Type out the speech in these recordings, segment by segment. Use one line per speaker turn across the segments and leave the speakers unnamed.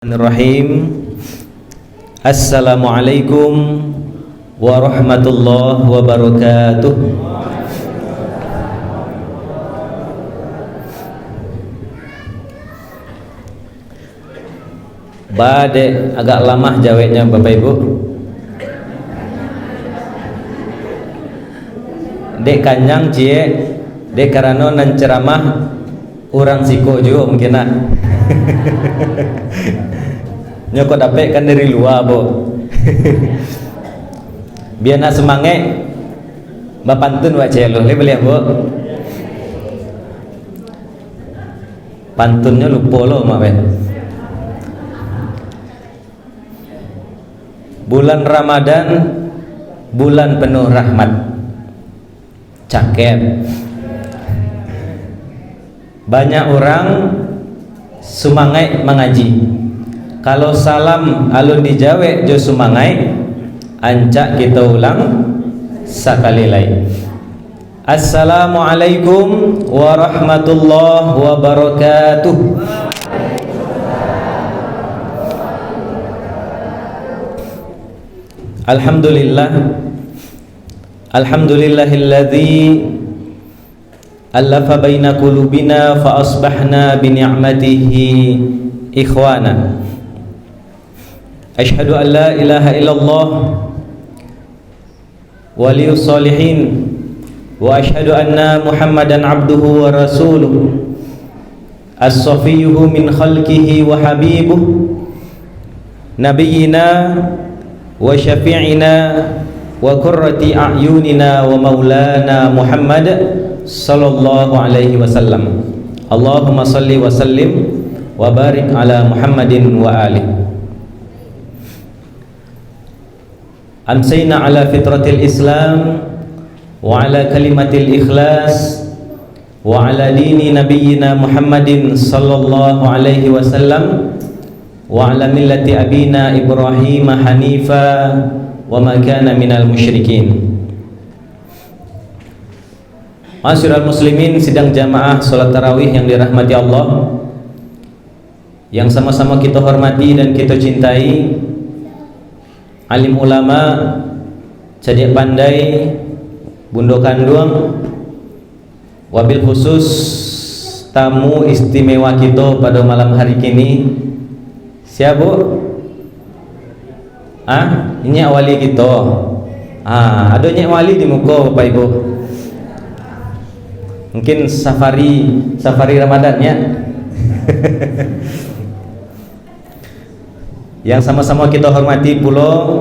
Bismillahirrahmanirrahim. Assalamualaikum warahmatullahi wabarakatuh. Bade agak lama jawabnya Bapak Ibu. Dek kanyang cie, dek karano nan ceramah orang siko juga mungkin nak. Nyokot dapet kan dari luar bo. Biar nak semangat bapantun wa celo le boleh bo. Pantunnya lupa lo mak ben. Bulan Ramadan bulan penuh rahmat. Cakep. Banyak orang sumangai mengaji. Kalau salam alun dijawe jo sumangai, ancak kita ulang sekali lagi. Assalamualaikum warahmatullahi wabarakatuh. Alhamdulillah, alhamdulillahilladzi allafa baina qulubina fa asbahna bi ni'matihi ikhwana. Asyhadu an la ilaha illallah waliyus salihin wa asyhadu anna Muhammadan abduhu wa rasuluh as-safiyyuhu min khalqihi wa habibuh nabiyyina wa syafi'ina wa qurrati a'yunina wa maulana Muhammad sallallahu alaihi wasallam. Allahumma salli wa sallim wa barik ala Muhammadin wa alihi. Amsayna ala fitratil Islam wa ala kalimatil ikhlas wa ala dini nabiyyina Muhammadin sallallahu alaihi wasallam wa ala millati abina Ibrahim hanifa wa ma kana minal musyrikin. Ma'asyiral muslimin, sidang jamaah salat tarawih yang dirahmati Allah, yang sama-sama kita hormati dan kita cintai, alim ulama, cerdik pandai, bundo kandung, wabil khusus tamu istimewa kita pada malam hari kini. Siapa? Ini wali kita. Ada nyak wali di muka Bapak Ibu. Mungkin safari Ramadan ya. Yang sama-sama kita hormati pula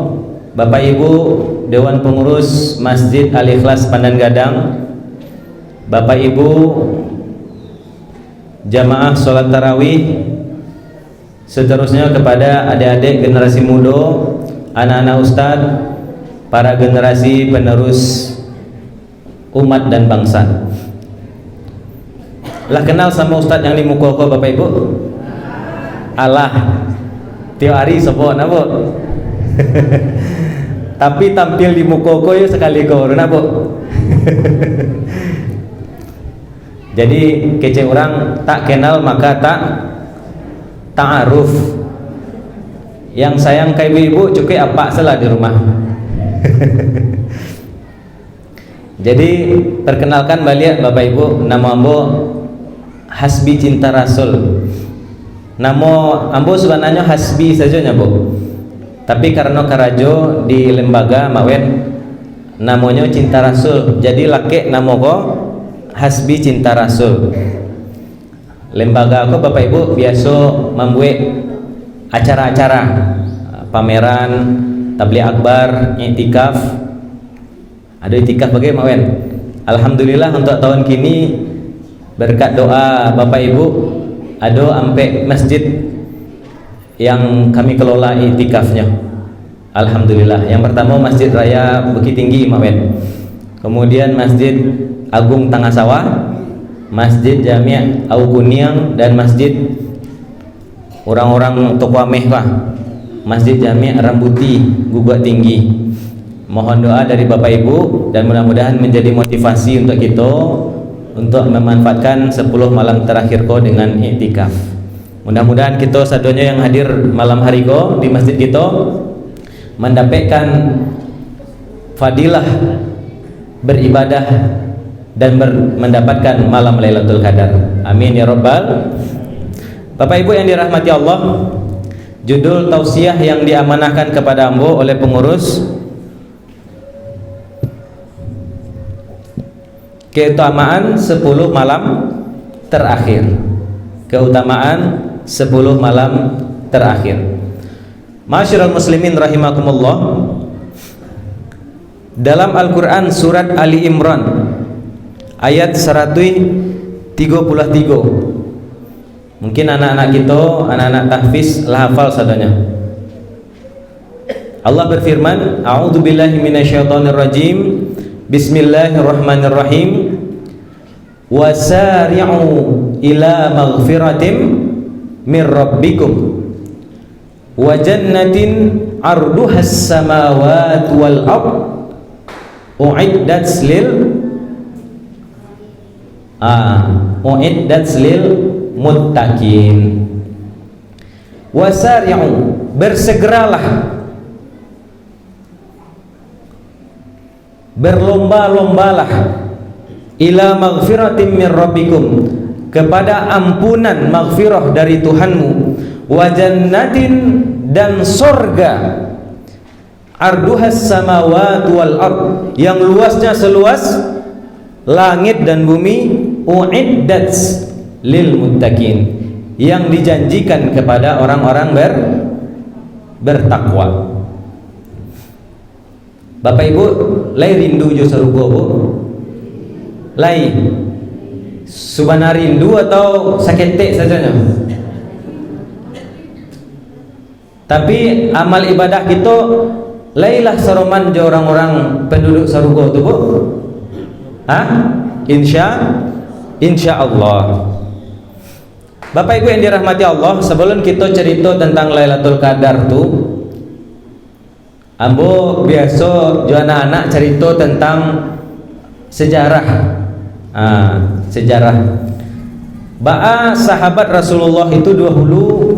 Bapak Ibu Dewan Pengurus Masjid Al-Ikhlas Pandan Gadang, Bapak Ibu jamaah sholat tarawih, seterusnya kepada adik-adik generasi muda, anak-anak ustadz, para generasi penerus umat dan bangsa. Lah kenal sama ustadz yang di muka kau Bapak Ibu? Allah tiap hari sebut napa? Tapi tampil di muka kau sekali kau napa? Jadi kece orang tak kenal maka tak ta'aruf. Yang sayang ke ibu cukup apa salah di rumah. Jadi perkenalkan balik Bapak Ibu, nama ambo Hasbi Cinta Rasul. Nama ambo sebenarnya Hasbi saja nyabo. Tapi karena karajo di lembaga mawen namanya Cinta Rasul. Jadi laki nama ko Hasbi Cinta Rasul. Lembaga aku Bapak Ibu biasa membuat acara-acara pameran, tabligh akbar, iktikaf. Ada iktikaf bagaimana mawen? Alhamdulillah untuk tahun kini berkat doa Bapak Ibu ada sampai masjid yang kami kelola iktikafnya. Alhamdulillah. Yang pertama Masjid Raya Bukit Tinggi mawen. Kemudian Masjid Agung Tangah Sawah, Masjid Jami' Au Kuniang, dan Masjid orang-orang Tokwameh Pak, Masjid Jami' Rambuti Gugat Tinggi. Mohon doa dari Bapak Ibu dan mudah-mudahan menjadi motivasi untuk kita untuk memanfaatkan 10 malam terakhir kau dengan iktikaf. Mudah-mudahan kita sadonya yang hadir malam hari ko di masjid kita mendapatkan fadilah beribadah dan mendapatkan malam Lailatul Qadar. Amin ya rabbal. Bapak Ibu yang dirahmati Allah, judul tausiah yang diamanahkan kepada ambo oleh pengurus, keutamaan 10 malam terakhir. Keutamaan 10 malam terakhir. Ma'asyiral muslimin rahimakumullah. Dalam Al-Qur'an surat Ali Imran ayat 133. Mungkin anak-anak kita, anak-anak tahfiz lah hafal sadanya. Allah berfirman, a'udzubillahi minasyaitonirrajim. Bismillahirrahmanirrahim. Wasari'u ila maghfiratim mir rabbikum wa jannatin 'arduhas samawati wal ard u'iddat lil muttaqin. Wasari'u, bersegeralah, berlomba-lombalah, ila maghfiratin mir rabbikum, kepada ampunan maghfirah dari Tuhanmu, wa jannatin, dan sorga, arduhas samawati wal ard, yang luasnya seluas langit dan bumi, uiddat lil muttaqin, yang dijanjikan kepada orang-orang bertakwa. Bapak Ibu, lai rindu jo sarugo Bu? Lai subana rindu atau sakete sajanya? Tapi amal ibadah kita lailah saroman jo orang-orang penduduk sarugo tu Bu? Insya Allah. Bapak Ibu yang dirahmati Allah, sebelum kita cerita tentang Lailatul Qadar tu, ambo biasa jo anak-anak cerita tentang sejarah. Sejarah ba'a sahabat Rasulullah itu dahulu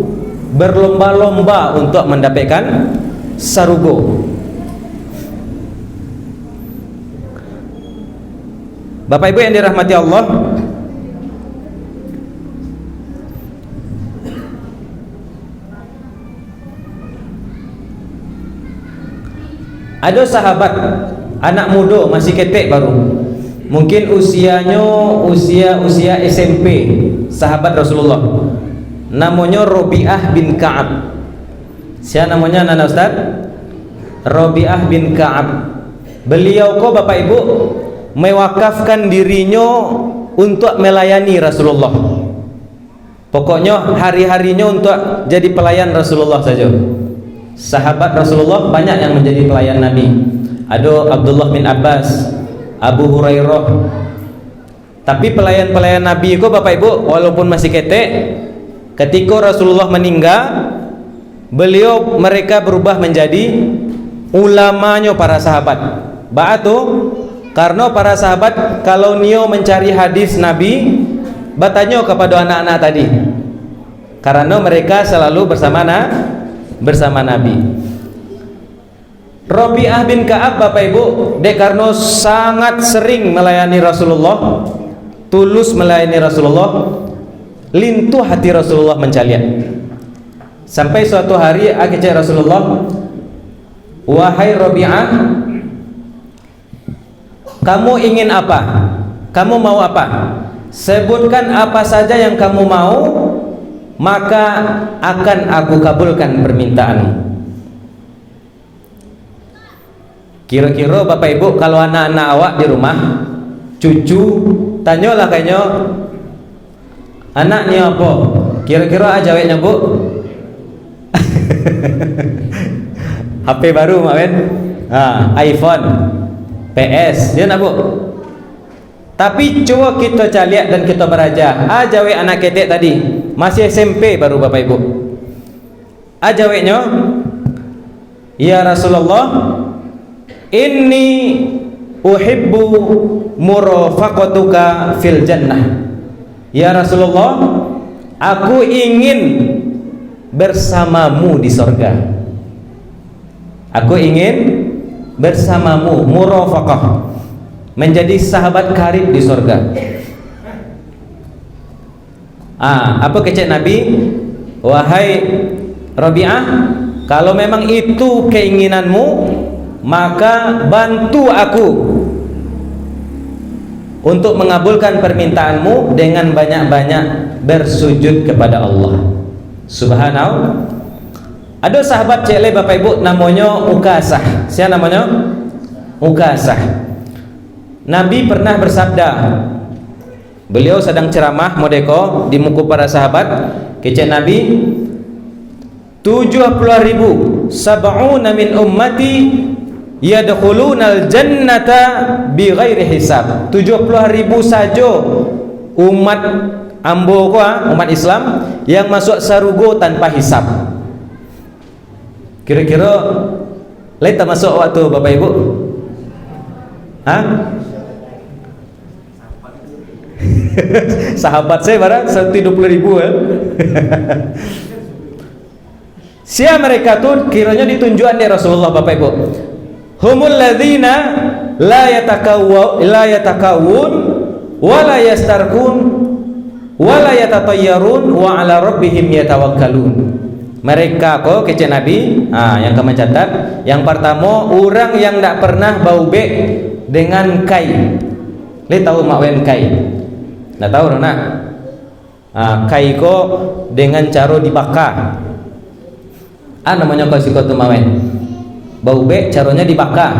berlomba-lomba untuk mendapatkan sarugo. Bapak Ibu yang dirahmati Allah, ada sahabat anak muda masih ketek baru, mungkin usianya usia SMP, sahabat Rasulullah, namanya Rabi'ah bin Ka'ab. Siapa namanya Nana Ustaz? Rabi'ah bin Ka'ab. Beliau kok Bapak Ibu mewakafkan dirinya untuk melayani Rasulullah. Pokoknya hari-harinya untuk jadi pelayan Rasulullah saja. Sahabat Rasulullah banyak yang menjadi pelayan Nabi. Ada Abdullah bin Abbas, Abu Hurairah. Tapi pelayan-pelayan Nabi itu Bapak Ibu walaupun masih ketek, ketika Rasulullah meninggal, mereka berubah menjadi ulamanya para sahabat. Ba'atu, karena para sahabat kalau nio mencari hadis Nabi, bertanya kepada anak-anak tadi, karena mereka selalu bersama Nabi. Rabi'ah bin Ka'ab Bapak Ibu, karena sangat sering melayani Rasulullah, tulus melayani Rasulullah, lintuh hati Rasulullah mencalian. Sampai suatu hari akhirnya Rasulullah, wahai Rabi'ah, kamu ingin apa? Kamu mau apa? Sebutkan apa saja yang kamu mau, maka akan aku kabulkan permintaanmu. Kira-kira Bapak Ibu kalau anak-anak awak di rumah, cucu, tanyalah kayaknya, anaknya apa? Kira-kira jawabnya Bu? HP baru Mak, iPhone, PS, dia nak Bu. Tapi coba kita caliak dan kita beraja. Jawab anak ketek tadi masih SMP baru Bapak Ibu. Jawabnya, ya Rasulullah, inni uhibbu murafaqatuka fil jannah. Ya Rasulullah, Aku ingin bersamamu di sorga. Aku ingin bersamamu, murafaqah, menjadi sahabat karib di sorga. Apa kecek Nabi? Wahai Rabi'ah, kalau memang itu keinginanmu, maka bantu aku untuk mengabulkan permintaanmu dengan banyak-banyak bersujud kepada Allah Subhanahu. Ada sahabat cele Bapak Ibu namanya Ukasah. Siapa namanya? Ukasah. Nabi pernah bersabda, beliau sedang ceramah modeko di muka para sahabat, kecek Nabi, 70.000 sab'una min ummati yadkhulunal jannata bighairi hisab. 70.000 saja umat ambo ko, umat Islam yang masuk sarugo tanpa hisab. Kira-kira leta masuk waktu Bapak Ibu? Sahabat saya barang 120.000 ya. Siapa mereka tuh? Kiranya ditunjukkan oleh Rasulullah Bapak Ibu. Humul ladzina la yatakawun wa la yastarkun wa la yatatayyarun wa ala rabbihim yatawakkalun. Mereka kok kecek Nabi, yang kamu catat, yang pertama orang yang tidak pernah bau bek dengan kai. Lihat tahu makwen kai? Nggak tahu nak? Kai kok dengan cara dibakar. Namanya kau sikot tu makwen. Bau bek caranya dibakar.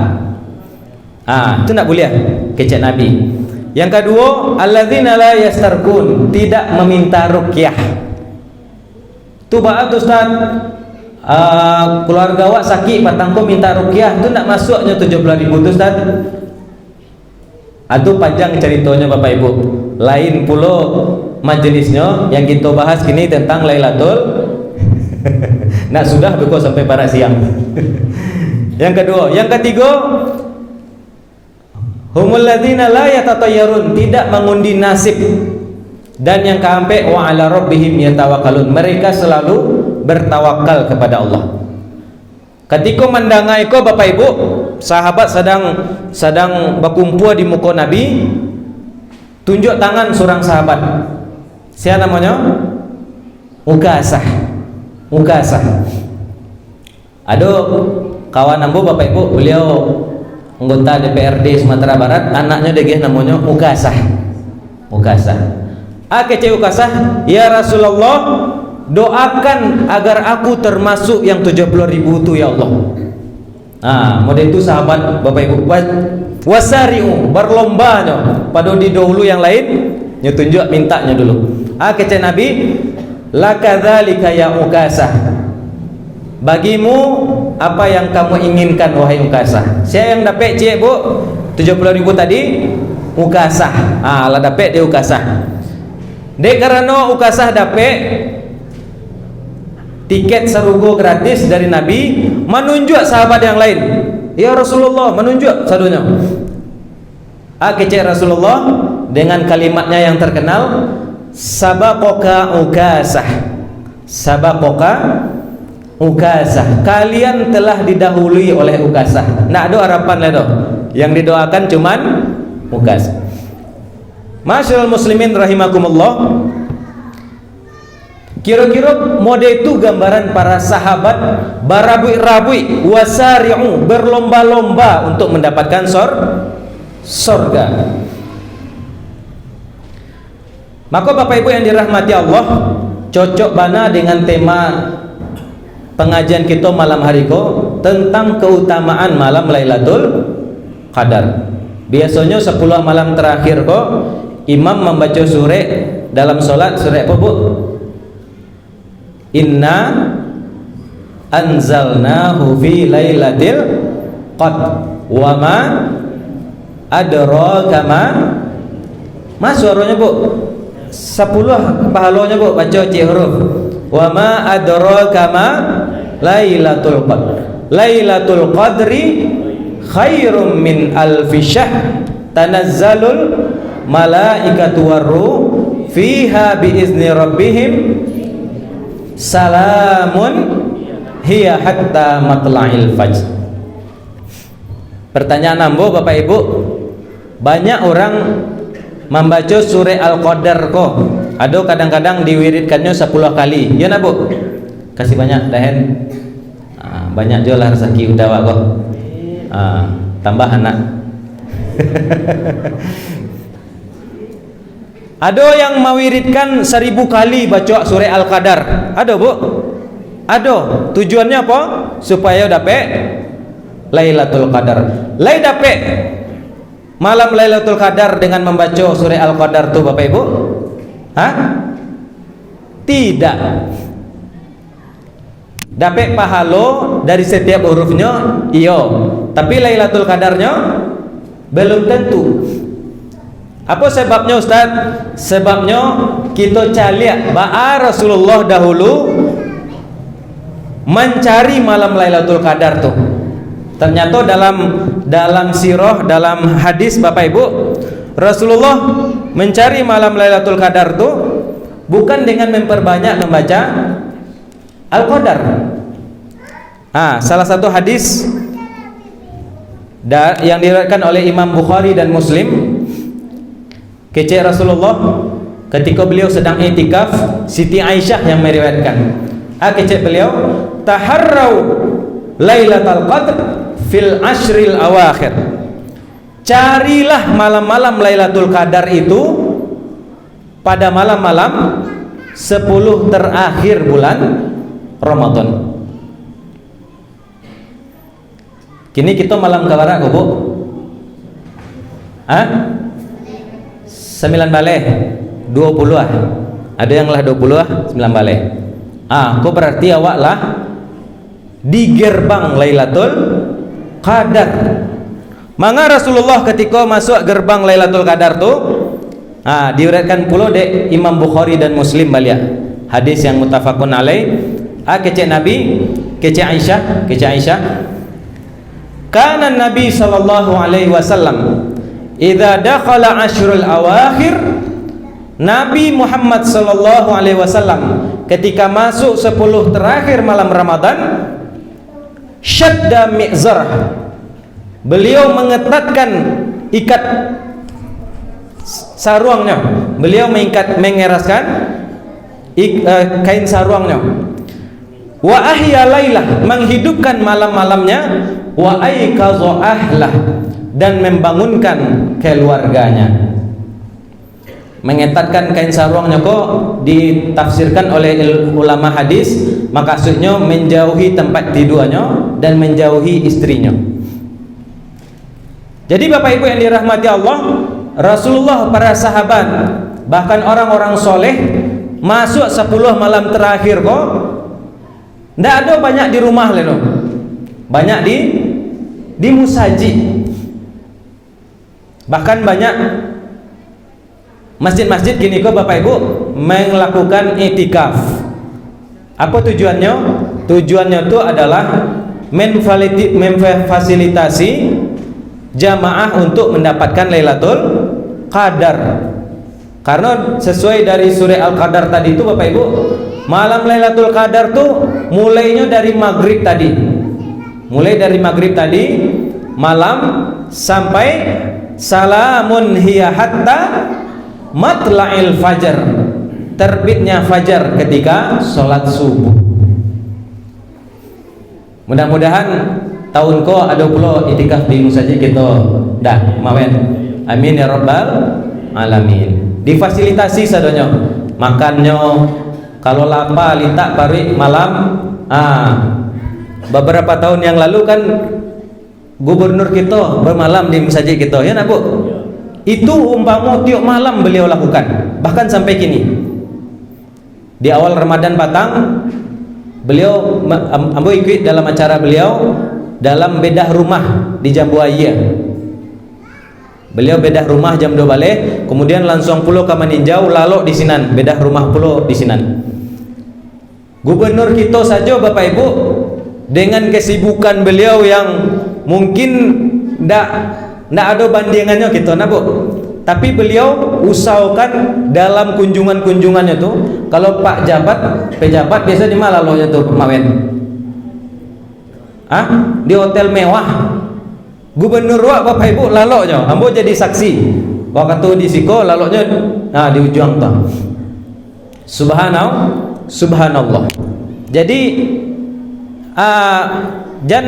Itu tidak boleh kecek Nabi. Yang kedua, alladzina la yastarkun, tidak meminta ruqyah. Tu baat Ustaz, keluarga awak sakit patangko minta ruqyah, tu nak masuknya 70.000 tu Ustaz. Itu panjang ceritanya Bapak Ibu. Lain pula majelisnya yang kita bahas kini tentang Lailatul. Nak sudah beko sampai para siang. Yang kedua, yang ketiga, humul ladzina la yatatayyarun, tidak mengundi nasib. Dan yang keempat, wa ala rabbihim yatawakkalun, mereka selalu bertawakal kepada Allah. Ketika mendangai ko Bapak Ibu, sahabat sedang berkumpul di muka Nabi, tunjuk tangan seorang sahabat. Siapa namanya? Ukasah. Ada kawan ambo Bapak Ibu, beliau anggota DPRD Sumatera Barat, anaknya degeh namanya Ukasah. Kecek Ukasah, ya Rasulullah, doakan agar aku termasuk yang 70.000 itu ya Allah. Model itu sahabat Bapak Ibu, wasari'u, berlombanya pada di dahulu yang lain, nyetunjuk mintanya dulu. Kecek Nabi, lakadzalika ya Ukasah, bagimu apa yang kamu inginkan wahai Ukasah. Saya yang dapat cik Bu 70.000 tadi Ukasah. Lah dapat dia Ukasah. Dek karena Ukasah dapat tiket serugo gratis dari Nabi, menunjuk sahabat yang lain. Ya Rasulullah, menunjuk sadunya. Kecek Rasulullah dengan kalimatnya yang terkenal, sabaqaka Ukasah, kalian telah didahului oleh Ukasah. Nak ada harapan lah doh. Yang didoakan cuman Ukasah. Masyaallah muslimin rahimakumullah. Kira-kira mode itu gambaran para sahabat barabui-rabui, wasari'u, berlomba-lomba untuk mendapatkan surga. Maka Bapak Ibu yang dirahmati Allah, cocok bana dengan tema pengajian kita malam hari ko tentang keutamaan malam Lailatul Qadar. Biasanya 10 malam terakhir ko imam membaca surah dalam solat, surah apa Bu? Inna anzalnahu fi lailatil qadr wa ma adraka ma suaranya Bu 10 pahalanya Bu, baca cik huruf. Wa ma adraka ma lailatul qadr, lailatul qadri khairum min alfi syahr, tanazzalul malaikatu warruh fiha biizni rabbihim salamun hiya hatta matla'il fajr. Pertanyaan ambo Bapak Ibu, banyak orang membaca surah Al-Qadar kok. Ada kadang-kadang diwiridkannya 10 kali. Ya nak Bu? Kasih banyak dahen. Banyak jual rezeki udah kok. Tambah anak. Ada yang mewiridkan 1000 kali baca surah Al-Qadar. Ada Bu? Ada. Tujuannya apa? Supaya dapat Lailatul Qadar. Lai dapat malam Lailatul Qadar dengan membaca surah Al-Qadar tuh Bapak Ibu? Hah? Tidak. Dapat pahalo dari setiap hurufnya, iya. Tapi Lailatul Qadarnya belum tentu. Apa sebabnya Ustaz? Sebabnya kita caliak ba'a Rasulullah dahulu mencari malam Lailatul Qadar tuh. Ternyata dalam sirah, dalam hadis Bapak Ibu, Rasulullah mencari malam Lailatul Qadar tuh bukan dengan memperbanyak membaca Al-Qadar. Salah satu hadis yang diriwayatkan oleh Imam Bukhari dan Muslim, kece Rasulullah ketika beliau sedang i'tikaf, Siti Aisyah yang meriwayatkan. Kece beliau, taharrau Lailatul Qadar fil ashril awakhir. Carilah malam-malam Lailatul Qadar itu pada malam-malam 10 terakhir bulan Ramadan. Kini kita malam kawara kok Bu? 9 balik 20 ada yang lah 20 9 balik. Kok berarti awak lah di gerbang Lailatul Qadar. Maka Rasulullah ketika masuk gerbang Lailatul Qadar tuh diriwayatkan pula de Imam Bukhari dan Muslim balik. Hadis yang muttafaqun alaih. Kece Nabi, kece Aisyah, kana Nabi sallallahu alaihi wasallam idza dakhala asyrul awakhir, Nabi Muhammad sallallahu alaihi wasallam ketika masuk 10 terakhir malam Ramadan, syadda mi'zarah, beliau mengetatkan ikat saruangnya, beliau mengeraskan kain saruangnya, wa ahya lailah, menghidupkan malam-malamnya, wa aikaza ahlah, dan membangunkan keluarganya. Mengetatkan kain saruangnya kok ditafsirkan oleh ulama hadis, maksudnya menjauhi tempat tidurnya dan menjauhi istrinya. Jadi Bapak Ibu yang dirahmati Allah, Rasulullah, para sahabat, bahkan orang-orang soleh masuk 10 malam terakhir kok ndak ada banyak di rumah leno, banyak di musaji. Bahkan banyak masjid-masjid gini kok Bapak Ibu melakukan i'tikaf. Apa tujuannya? Tujuannya itu adalah memfasilitasi jamaah untuk mendapatkan Lailatul Qadar. Karena sesuai dari surah Al-Qadar tadi itu Bapak Ibu, malam Lailatul Qadar tuh mulainya dari maghrib tadi. Mulai dari maghrib tadi malam sampai salamun hiya hatta matla'il fajar, terbitnya fajar ketika sholat subuh. Mudah-mudahan tahun ko ada pula itikaf di musajid kita dah mawen, amin ya rabbal alamin. Difasilitasi sadonya makannya, kalau lapar lintak parik malam. Beberapa tahun yang lalu kan gubernur kita bermalam di masjid kita, ya nak Bu? Itu umpama tiap malam beliau lakukan, bahkan sampai kini. Di awal Ramadan patang, beliau ambo ikut dalam acara beliau dalam bedah rumah di Jambuaya. Beliau bedah rumah jam 2 balik, kemudian langsung pulau ke Maninjau, lalu di Sinan, bedah rumah pulau di Sinan. Gubernur kita saja Bapak Ibu, dengan kesibukan beliau yang mungkin ndak ada bandingannya gitu, nah Bu. tapi beliau usahakan dalam kunjungan-kunjungannya tuh, kalau Pak pejabat biasa di mana lalonya tuh mawen? Di hotel mewah. Gubernur Bapak Ibu laloknya, ambo jadi saksi. Waktu di siko laloknya di ujung tuh. Subhanallah. Jadi jan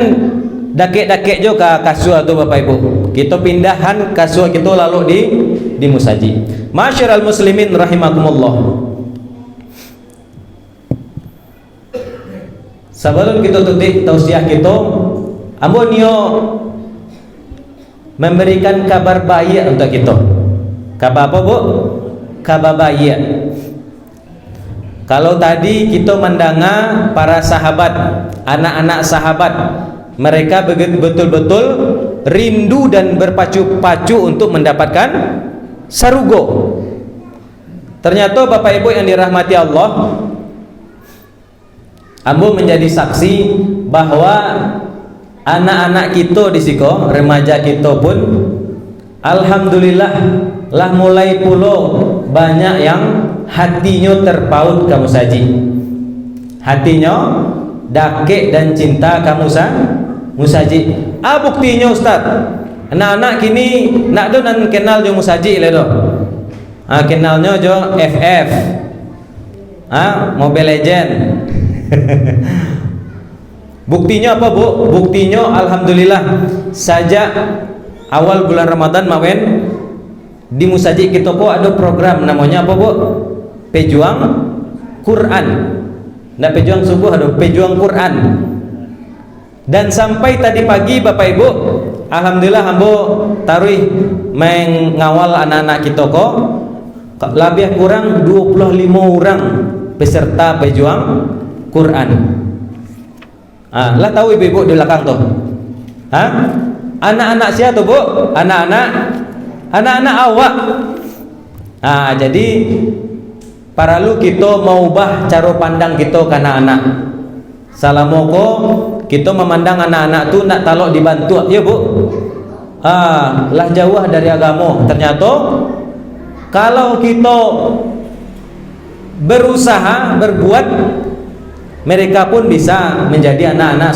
dakek-dakek jo ka kasua tu Bapak Ibu. Kita pindahan kasua kita lalu di musaji. Masyiral muslimin rahimakumullah. Sebelum kita tutup tausiah kita, ambo nio memberikan kabar baik untuk kita. Kabar apa, Bu? Kabar baik. Kalau tadi kita mendengar para sahabat, anak-anak sahabat, mereka betul-betul rindu dan berpacu-pacu untuk mendapatkan sarugo. Ternyata Bapak Ibu yang dirahmati Allah, ambo menjadi saksi bahwa anak-anak kita di siko, remaja kita pun alhamdulillah lah mulai pulo banyak yang hatinya terpaut kamu saji, hatinya dakek dan cinta kamu musaji. Buktinya Ustaz, anak-anak kini nak do nan kenal jo musaji le do. Kenalnya jo FF, Mobile Legend. Buktinya apa, Bu? Buktinya alhamdulillah sejak awal bulan Ramadan mawen di musaji kita po ada program namanya apa, Bu? Pejuang Quran. Ndak pejuang subuh, ada pejuang Quran. Dan sampai tadi pagi Bapak Ibu, alhamdulillah ambo taruh mengawal anak-anak kita kok lebih kurang 25 orang peserta pejuang Quran. Lah tahu ibu-ibu di belakang tuh. Anak-anak siapa tuh, Bu? Anak-anak awak. Jadi para lu kita mau ubah cara pandang kita ke anak-anak. Salamoko kita memandang anak-anak tuh nak talok dibantu, ya Bu. Lah jauh dari agama. Ternyata kalau kita berusaha berbuat, mereka pun bisa menjadi anak-anak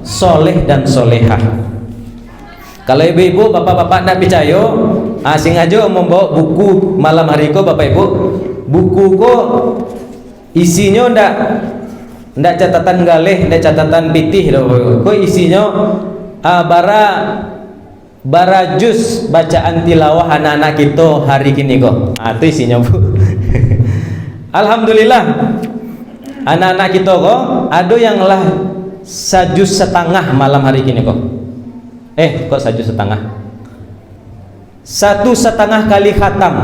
soleh dan solehah. Kalau ibu-ibu, bapak-bapak nak percaya, asing aja membawa buku malam hari ko Bapak Ibu. Buku ko isinya ndak catatan galih, ndak catatan pitih ko isinya bara jus bacaan tilawah anak-anak kita hari kini ko. Itu isinya, Bu. Alhamdulillah anak-anak kita kok ada yang lah sajus setengah malam hari kini kok. Kok sajus setengah? 1,5 kali khatam.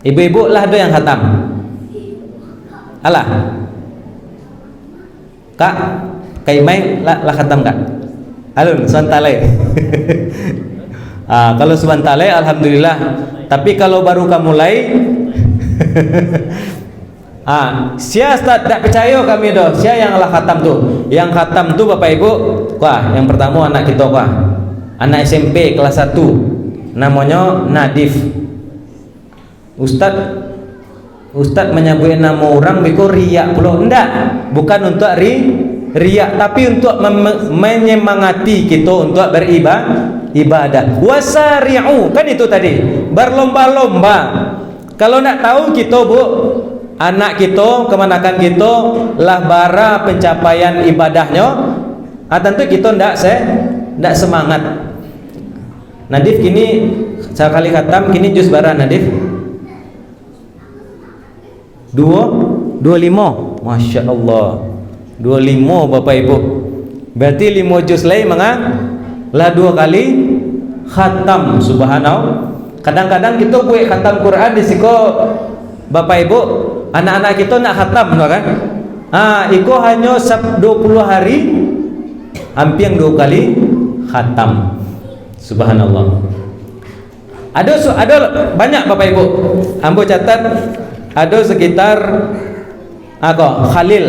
Ibu-ibu lah ada yang khatam. Alah, Kak, kaimai lah khatam Kak. Alun, suantale. Kalau suantale alhamdulillah. Tapi kalau baru kamu mulai sia tak percaya kami doh. Sia yang lah khatam tuh. Yang khatam tuh Bapak Ibu, yang pertama anak kita anak SMP kelas 1. Namanya Nadif. Ustad menyebut nama orang biko riak pula. Enggak, bukan untuk riak, tapi untuk menyemangati kita untuk beribadah. Wasari'u, kan itu tadi, berlomba-lomba. Kalau nak tahu kita, Bu, anak kita, kemanakan kita lah bara pencapaian ibadahnya, tentu kita ndak semangat. Nadif kini sekali khatam kini juz bara Nadif 25, Masya Allah 25 Bapak Ibu, berarti 5 juz lain lah 2 kali khatam. Subhanallah. Kadang-kadang kita buat khatam Quran di siko Bapak Ibu, anak-anak kita nak khatam kan? Iko hanya 20 hari hampir 2 kali khatam. Subhanallah. Ada banyak Bapak Ibu. Ambo catat ada sekitar Khalil.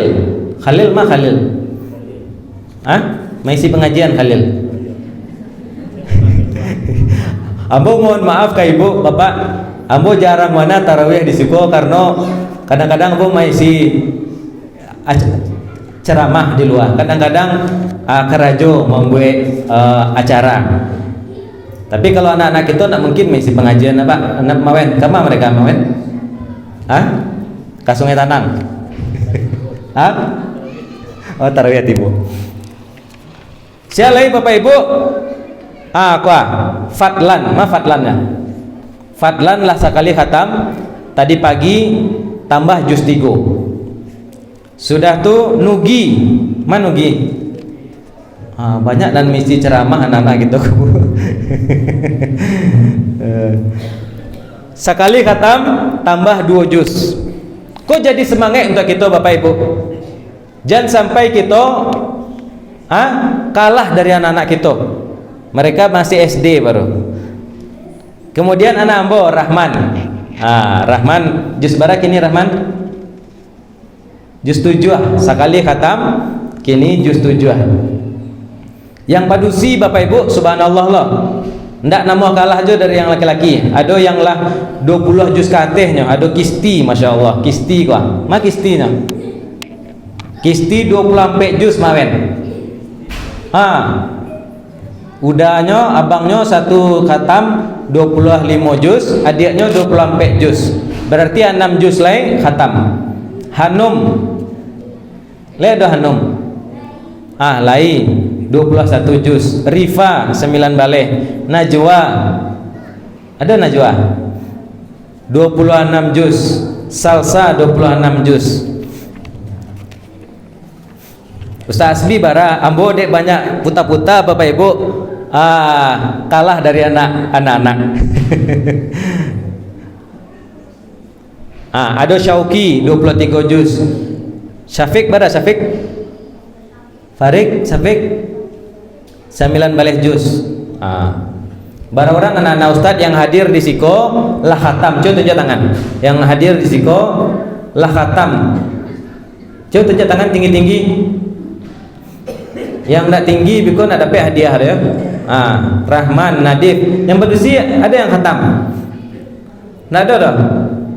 Khalil. Masih pengajian Khalil. Ambo mohon maaf ke ibu bapak, ambo jarang mana tarawih di siko karena kadang-kadang ambo masih ceramah di luar, kadang-kadang kerajo membuat acara. Tapi kalau anak-anak itu nak mungkin masih pengajian apa? Anak mawen, kama mereka mawen? Ke Sungai Tanang? Oh tarawih ibu. Siapa lagi bapak ibu? Fadlan, fadlannya. Fadlan lah sekali khatam tadi pagi tambah juz 3. Sudah tuh nugi, mana nugi? Banyak dan mesti ceramah anak-anak gitu. Sekali khatam tambah 2 juz. Kok jadi semangat untuk kita bapak ibu? Jangan sampai kita kalah dari anak-anak kita. Mereka masih SD baru. Kemudian anak ambo Rahman. Rahman juz berapa kini Rahman? Juz 7. Sekali khatam kini juz 7. Yang padusi bapak ibu subhanallah loh. Ndak namo kalah aja dari yang laki-laki. Ada yang lah 20 juz katehnya, ada kisti masya Allah, kisti kok. Kistinya. Kisti 24 juz mawen. Udahnya abangnya satu khatam 25 juz, adiknya 24 juz. Berarti 6 juz lain khatam. Hanum. Le ada Hanum. Lain 21 juz. Rifa 9 balik. Najwa. Ada Najwa. 26 juz. Salsa 26 juz. Ustaz Asbi bara ambo dek banyak puta-puta bapak ibu kalah dari anak-anak. Ada Syauki 23 juz. Syafiq bara Syafiq. Farik Syafiq 9 balik juz. Bara orang anak-anak ustaz yang hadir di siko lah khatam. Coba tunjuk tangan. Yang hadir di siko lah khatam. Coba tunjuk tangan tinggi-tinggi. Yang nak tinggi biko nak dapat hadiah ya. Rahman, Nadif. Yang berdusi ada yang khatam. Nak ada dah.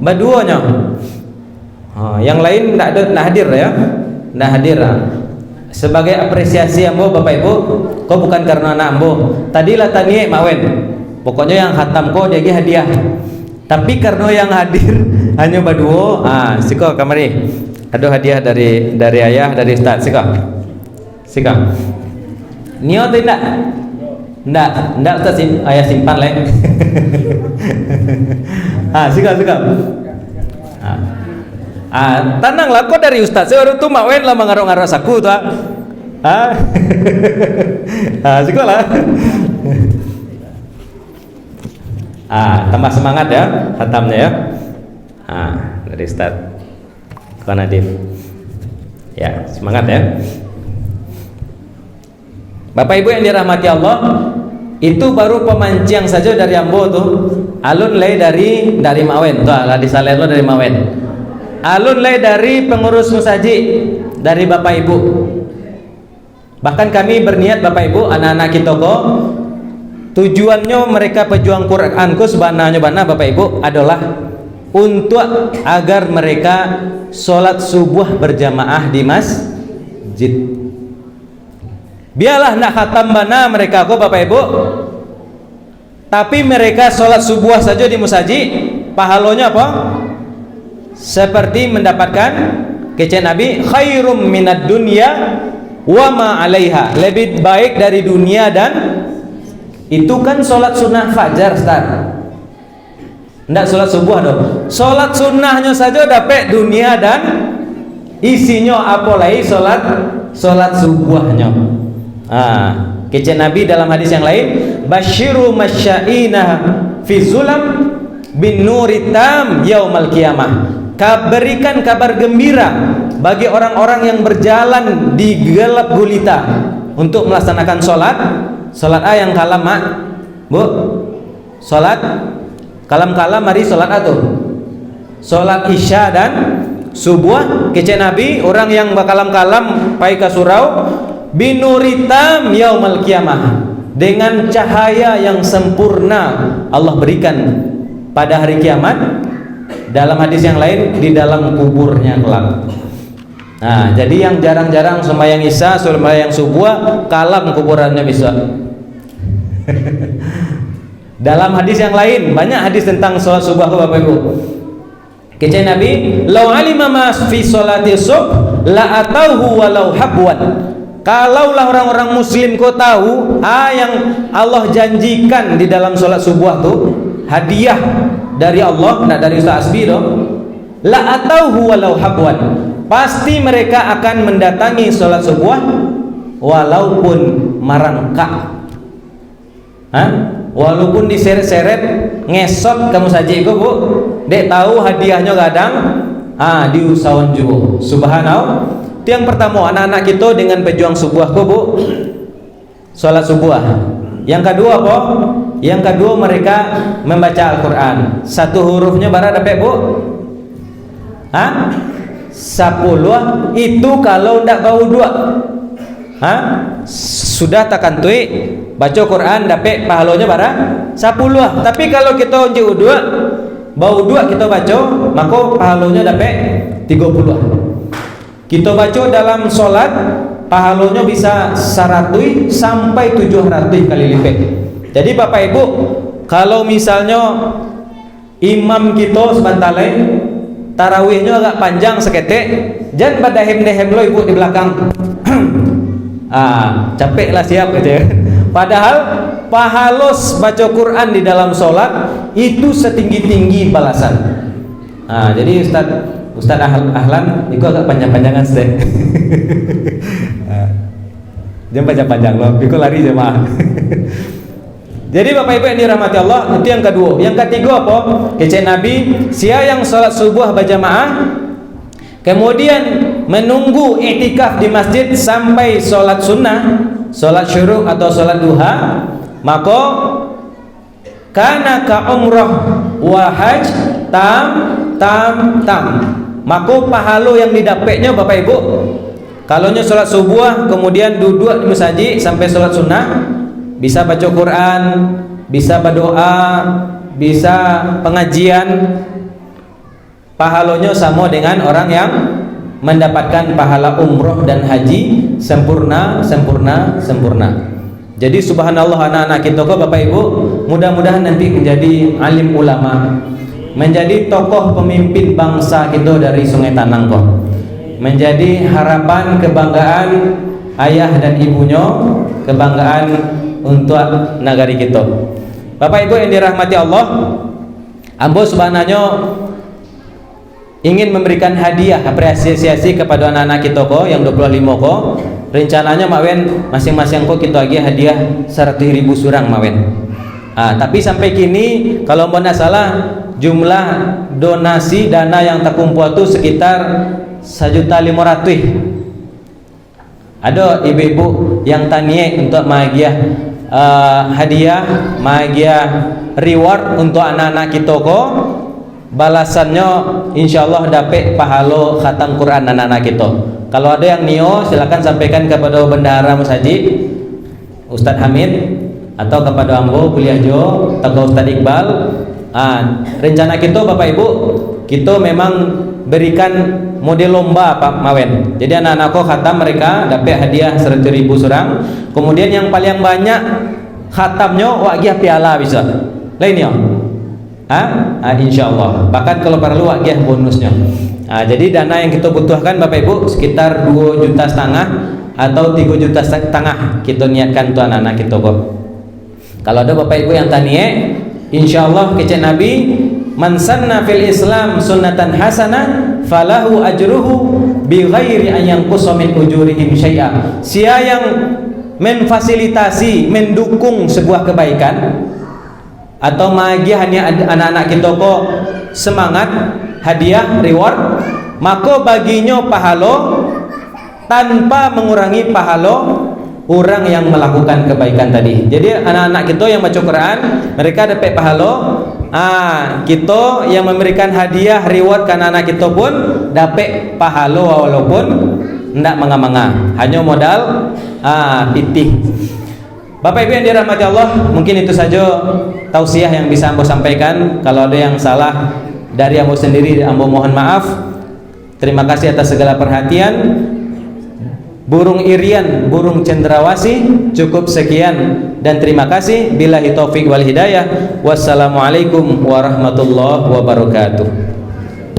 Baduanya. Yang lain nak ada, nak hadir ya. Nak hadir. Sebagai apresiasi ambo bapak ibu, kau bukan karena anak ambo. Tadilah tani mawen. Pokoknya yang khatam kau jadi hadiah. Tapi karena yang hadir hanya baduo, siko kamari. Ada hadiah dari ayah, dari ustaz. Sika. Nio tidak? Ndak ustaz ayah simpan leh. Sika. Tenanglah kok dari ustaz. Saya baru tuh mawen lah mengarok-ngarok saku tuh. Sika lah. Tambah semangat ya khatamnya ya. Dari ustaz Konadif. Ya, semangat ya. Bapak ibu yang dirahmati Allah, itu baru pemancing saja dari ambo tuh. Alun lay dari mawen tuh, lah di salelo dari mawen. Alun lay dari pengurus musaji dari bapak ibu. Bahkan kami berniat bapak ibu anak-anak kita kok tujuannya mereka pejuang Quranku sebenarnya bapak ibu adalah untuk agar mereka sholat subuh berjamaah di masjid. Biarlah nak khatam bana mereka kok bapak ibu, tapi mereka sholat subuh saja di musaji, pahalanya apa? Seperti mendapatkan kece Nabi, khairum minad dunya wa ma alaiha, lebih baik dari dunia dan itu kan sholat sunnah fajar Ustaz. Ndak sholat subuh dong. Sholat sunnahnya saja dapat dunia dan isinya apalagi sholat subuhnya. Kece Nabi dalam hadis yang lain, basyiru masyaina fi zulam bin nuritam yaumal qiyamah. Berikan kabar gembira bagi orang-orang yang berjalan di gelap gulita untuk melaksanakan sholat yang kalam mak bu, sholat kalam mari sholat atuh, sholat isya dan subuh. Kece Nabi orang yang bakalam kalam pai ka surau binuritam yaumal qiyamah, dengan cahaya yang sempurna Allah berikan pada hari kiamat. Dalam hadis yang lain, di dalam kuburnya kelak. Nah, jadi yang jarang-jarang sembahyang isya, sembahyang subuh, kalam kuburannya bisa. Dalam hadis yang lain, banyak hadis tentang sholat subuh, Bapak Ibu. Kata Nabi, "Lau alima ma fi sholati subh la atauhu walau habwan." Kalaulah orang-orang muslim kau tahu yang Allah janjikan di dalam sholat subuh tuh hadiah dari Allah, tidak dari Ustaz Asbi dong. La atauhu walau habwan. Pasti mereka akan mendatangi sholat subuh walaupun merangkak. Walaupun diseret-seret ngesot kamu saja itu Bu. Dek tahu hadiahnya kadang diusahawan juga. Subhanallah. Itu yang pertama, anak-anak kita dengan pejuang subuh kok Bu, sholat subuh. Yang kedua apa? Yang kedua mereka membaca Al-Quran. Satu hurufnya bara dapat Bu? 10 itu kalau ndak bau dua. Sudah takkan tuik baca Quran dapat pahalanya bara 10. Tapi kalau kita unjuk dua, bau dua kita baca, maka pahalanya dapat 30. Kita baca dalam sholat, pahalanya bisa 100 sampai 700 kali lipat. Jadi Bapak Ibu, kalau misalnya imam kita sebentar lain tarawihnya agak panjang seketik, jangan pada hem-hem lo Ibu di belakang. Capek lah siap gitu ya. Padahal pahalos baca Quran di dalam sholat itu setinggi-tinggi balasan. Jadi Ustaz Ahlan itu agak panjang-panjangan sedek. Jangan panjang-panjang loh, itu lari jemaah. Jadi Bapak Ibu yang dirahmati Allah, itu yang kedua. Yang ketiga apa? Kece Nabi, sia yang sholat subuh berjamaah, kemudian menunggu i'tikaf di masjid sampai sholat sunnah, sholat syuruk atau sholat duha, maka kana ka umrah wa haj tam. Maka pahala yang didapatnya Bapak Ibu, kalaunya sholat subuh kemudian duduk di masjid sampai sholat sunnah, bisa baca Quran, bisa berdoa, bisa pengajian, pahalanya sama dengan orang yang mendapatkan pahala umroh dan haji sempurna. Jadi subhanallah anak-anak kita kok Bapak Ibu, mudah-mudahan nanti menjadi alim ulama, menjadi tokoh pemimpin bangsa kita dari Sungai Tanang kok, menjadi harapan kebanggaan ayah dan ibunya, kebanggaan untuk negari kita. Bapak Ibu yang dirahmati Allah, ambo subhanallah ingin memberikan hadiah apresiasi kepada anak-anak kita kok yang 25 kok. Rencananya mawen masing-masing kok kita lagi hadiah 100.000 surang mawen. Tapi sampai kini kalau mau salah jumlah donasi dana yang terkumpul itu sekitar 1.500.000. Ada ibu-ibu yang tanya untuk hadiah, reward untuk anak-anak kita kok. Balasannya insyaallah dapat pahala khatam Quran anak-anak kita. Kalau ada yang nio silakan sampaikan kepada bendahara masjid Ustadz Hamid atau kepada ambo kuliah jo atau Ustadz Iqbal. Rencana kita Bapak Ibu, kita memang berikan model lomba Pak Mawen. Jadi anak-anakku khatam mereka dapat hadiah 100.000 surang. Kemudian yang paling banyak khatamnya wagiah piala bisa. Lain ya? Insyaallah. Bahkan kalau perlu wagiah bonusnya. Jadi dana yang kita butuhkan Bapak Ibu sekitar 2,5 juta atau 3,5 juta kita niatkan untuk anak-anak kita kok. Kalau ada Bapak Ibu yang tanya, insyaallah kece Nabi, man sanna fil Islam sunnatan hasanah falahu ajruhu bi ghairi an yanqusa min ujurihim syai'a. Sia yang memfasilitasi, mendukung sebuah kebaikan atau magia hanya anak-anak kita kok semangat, hadiah, reward, maka baginya pahala tanpa mengurangi pahala orang yang melakukan kebaikan tadi. Jadi anak-anak kita yang baca Quran mereka dapat pahala. Kita yang memberikan hadiah reward ke anak-anak kita pun dapat pahala walaupun tidak manga-manga, hanya modal pitih. Bapak Ibu yang dirahmati Allah, mungkin itu saja tausiah yang bisa ambo sampaikan. Kalau ada yang salah dari ambo sendiri, ambo mohon maaf. Terima kasih atas segala perhatian. Burung irian, burung cendrawasih, cukup sekian dan terima kasih. Billahi taufik wal hidayah. Wassalamualaikum warahmatullahi wabarakatuh.